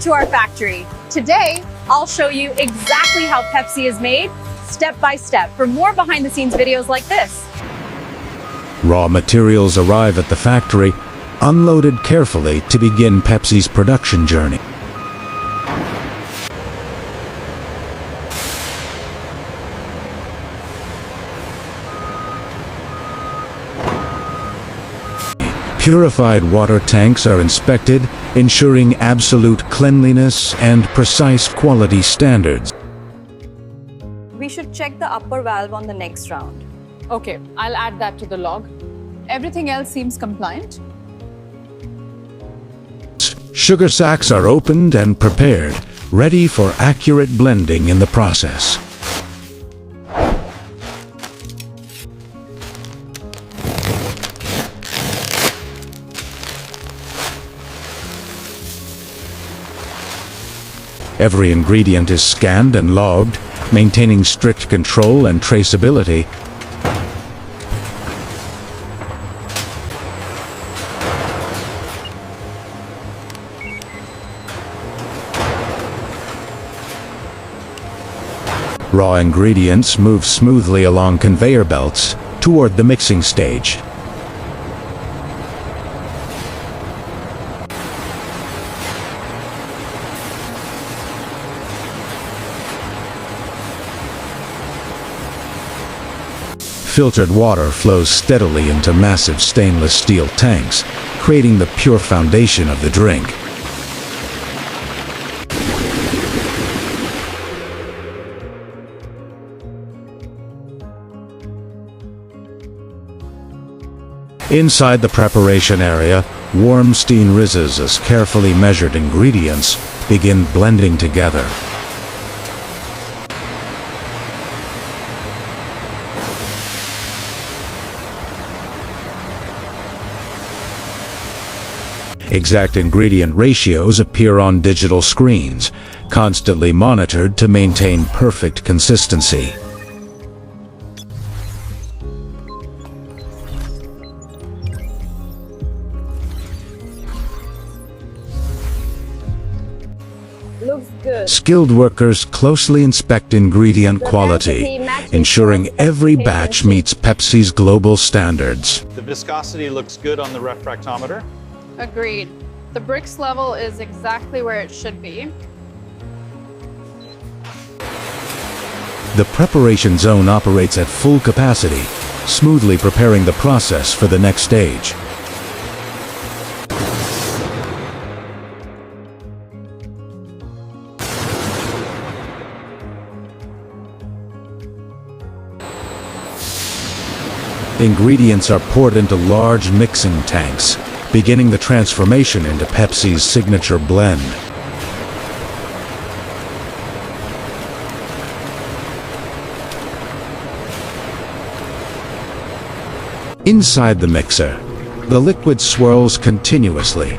to our factory. Today, I'll show you exactly how Pepsi is made, step by step. For more behind-the-scenes videos like this. Raw materials arrive at the factory, unloaded carefully to begin Pepsi's production journey. Purified water tanks are inspected, ensuring absolute cleanliness and precise quality standards. We should check the upper valve on the next round. Okay, I'll add that to the log. Everything else seems compliant. Sugar sacks are opened and prepared, ready for accurate blending in the process. Every ingredient is scanned and logged, maintaining strict control and traceability. Raw ingredients move smoothly along conveyor belts toward the mixing stage. Filtered water flows steadily into massive stainless steel tanks, creating the pure foundation of the drink. Inside the preparation area, warm steam rises as carefully measured ingredients begin blending together. Exact ingredient ratios appear on digital screens, constantly monitored to maintain perfect consistency. Looks good. Skilled workers closely inspect ingredient quality, ensuring every batch meets Pepsi's global standards. The viscosity looks good on the refractometer. Agreed. The bricks level is exactly where it should be. The preparation zone operates at full capacity, smoothly preparing the process for the next stage. Ingredients are poured into large mixing tanks, beginning the transformation into Pepsi's signature blend. Inside the mixer, the liquid swirls continuously,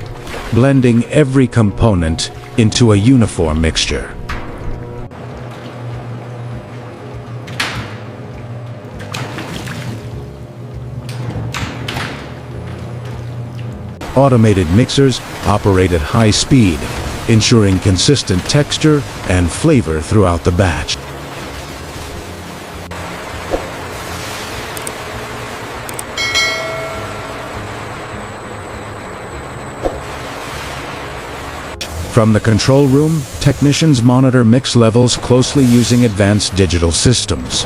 blending every component into a uniform mixture. Automated mixers operate at high speed, ensuring consistent texture and flavor throughout the batch. From the control room, technicians monitor mix levels closely using advanced digital systems.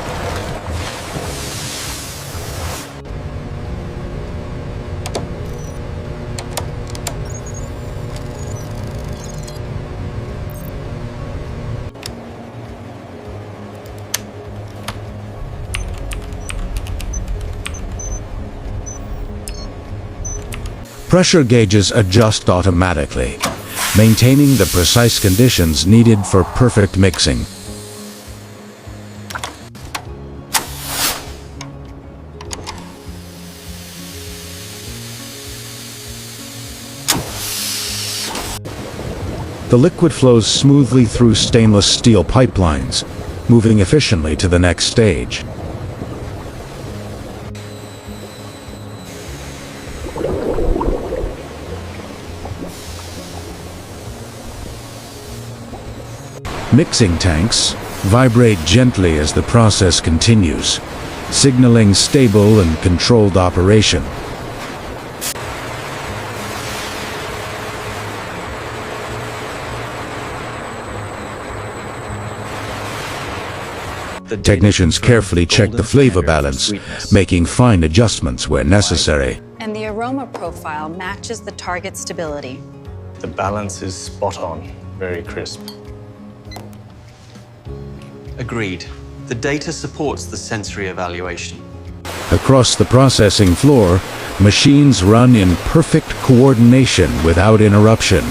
Pressure gauges adjust automatically, maintaining the precise conditions needed for perfect mixing. The liquid flows smoothly through stainless steel pipelines, moving efficiently to the next stage. Mixing tanks vibrate gently as the process continues, signaling stable and controlled operation. Technicians carefully check the flavor balance, making fine adjustments where necessary. And the aroma profile matches the target stability. The balance is spot on, very crisp. Agreed. The data supports the sensory evaluation. Across the processing floor, machines run in perfect coordination without interruption.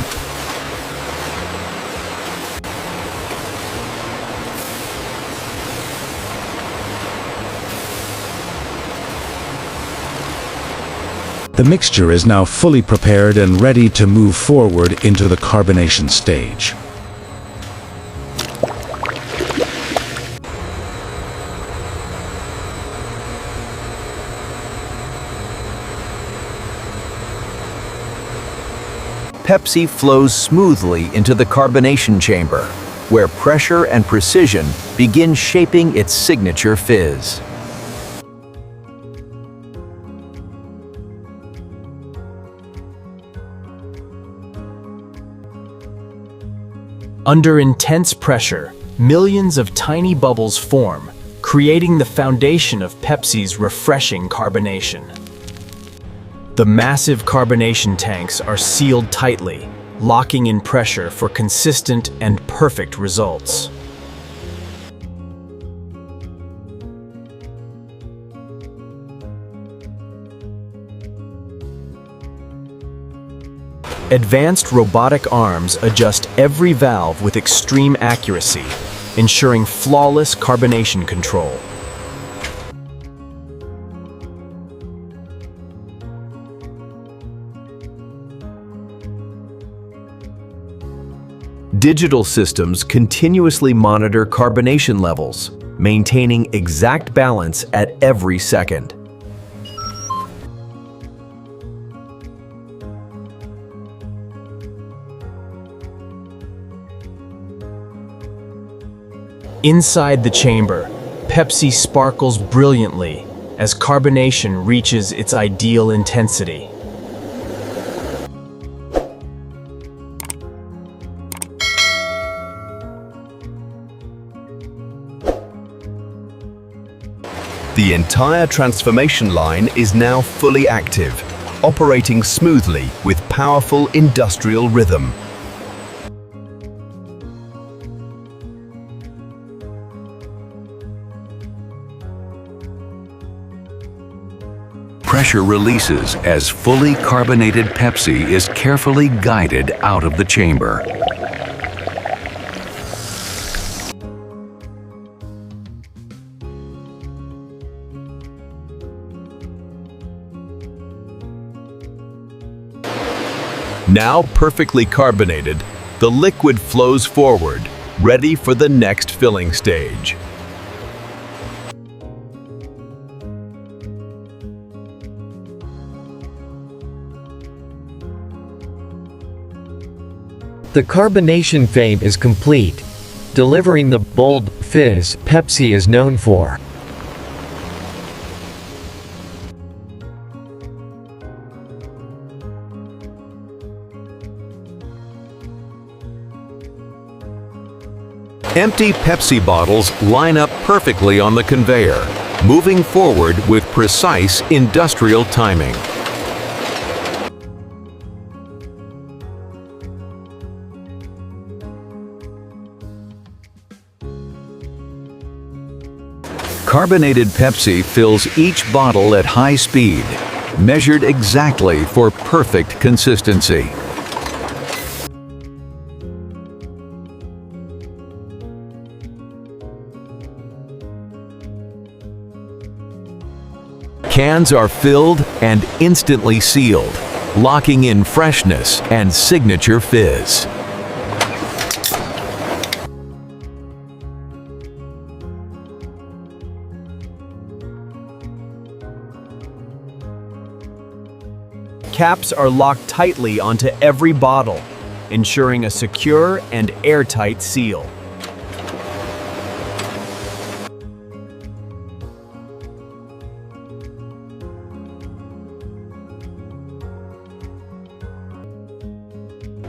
The mixture is now fully prepared and ready to move forward into the carbonation stage. Pepsi flows smoothly into the carbonation chamber, where pressure and precision begin shaping its signature fizz. Under intense pressure, millions of tiny bubbles form, creating the foundation of Pepsi's refreshing carbonation. The massive carbonation tanks are sealed tightly, locking in pressure for consistent and perfect results. Advanced robotic arms adjust every valve with extreme accuracy, ensuring flawless carbonation control. Digital systems continuously monitor carbonation levels, maintaining exact balance at every second. Inside the chamber, Pepsi sparkles brilliantly as carbonation reaches its ideal intensity. The entire transformation line is now fully active, operating smoothly with powerful industrial rhythm. Pressure releases as fully carbonated Pepsi is carefully guided out of the chamber. Now perfectly carbonated, the liquid flows forward, ready for the next filling stage. The carbonation phase is complete, delivering the bold fizz Pepsi is known for. Empty Pepsi bottles line up perfectly on the conveyor, moving forward with precise industrial timing. Carbonated Pepsi fills each bottle at high speed, measured exactly for perfect consistency. Cans are filled and instantly sealed, locking in freshness and signature fizz. Caps are locked tightly onto every bottle, ensuring a secure and airtight seal.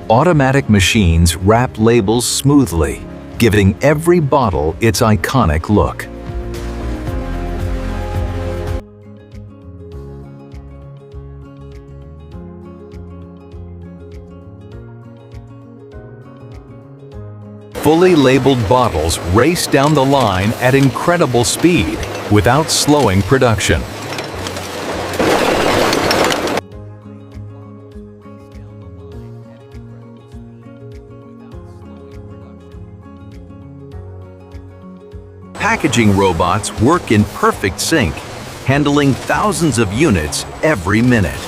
Automatic machines wrap labels smoothly, giving every bottle its iconic look. Fully labeled bottles race down the line at incredible speed without slowing production. Packaging robots work in perfect sync, handling thousands of units every minute.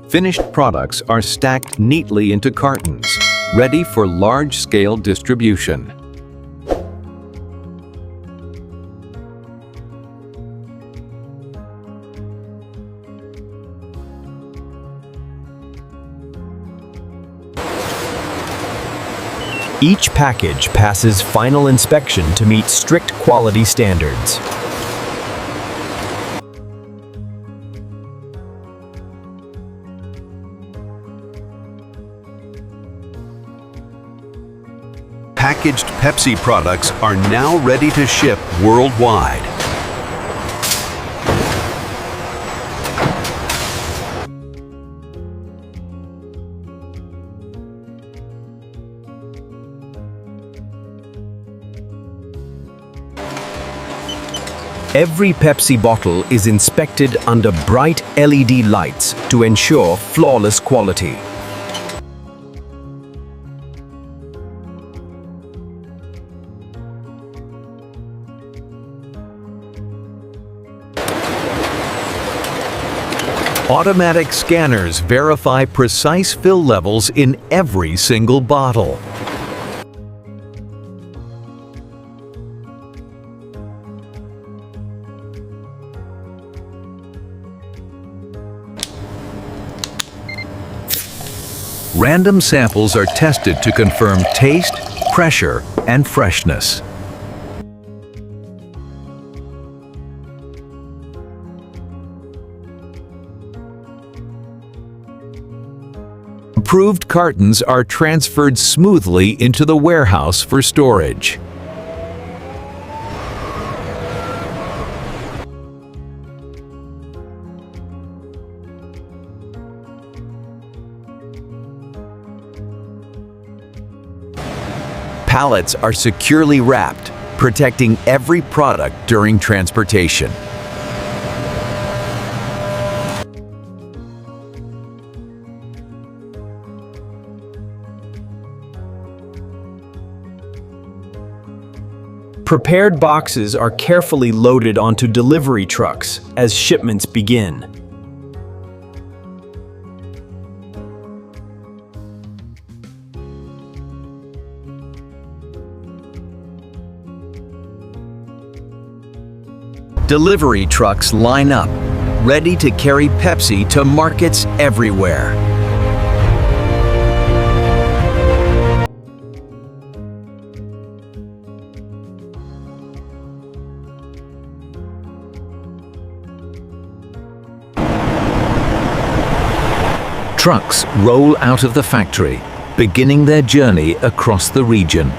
Finished products are stacked neatly into cartons, ready for large-scale distribution. Each package passes final inspection to meet strict quality standards. Packaged Pepsi products are now ready to ship worldwide. Every Pepsi bottle is inspected under bright LED lights to ensure flawless quality. Automatic scanners verify precise fill levels in every single bottle. Random samples are tested to confirm taste, pressure, and freshness. Approved cartons are transferred smoothly into the warehouse for storage. Pallets are securely wrapped, protecting every product during transportation. Prepared boxes are carefully loaded onto delivery trucks as shipments begin. Delivery trucks line up, ready to carry Pepsi to markets everywhere. Trucks roll out of the factory, beginning their journey across the region.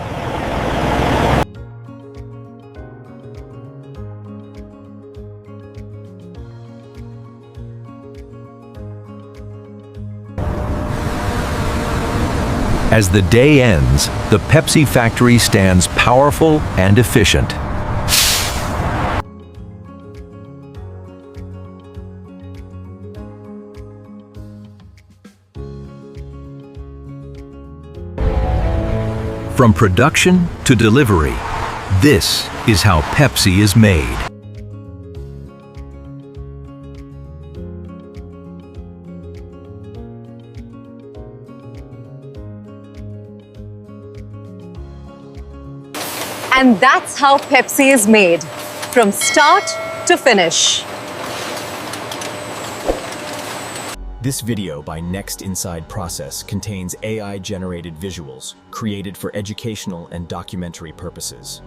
As the day ends, the Pepsi factory stands powerful and efficient. From production to delivery, this is how Pepsi is made. And that's how Pepsi is made, from start to finish. This video by Next Inside Process contains AI-generated visuals created for educational and documentary purposes.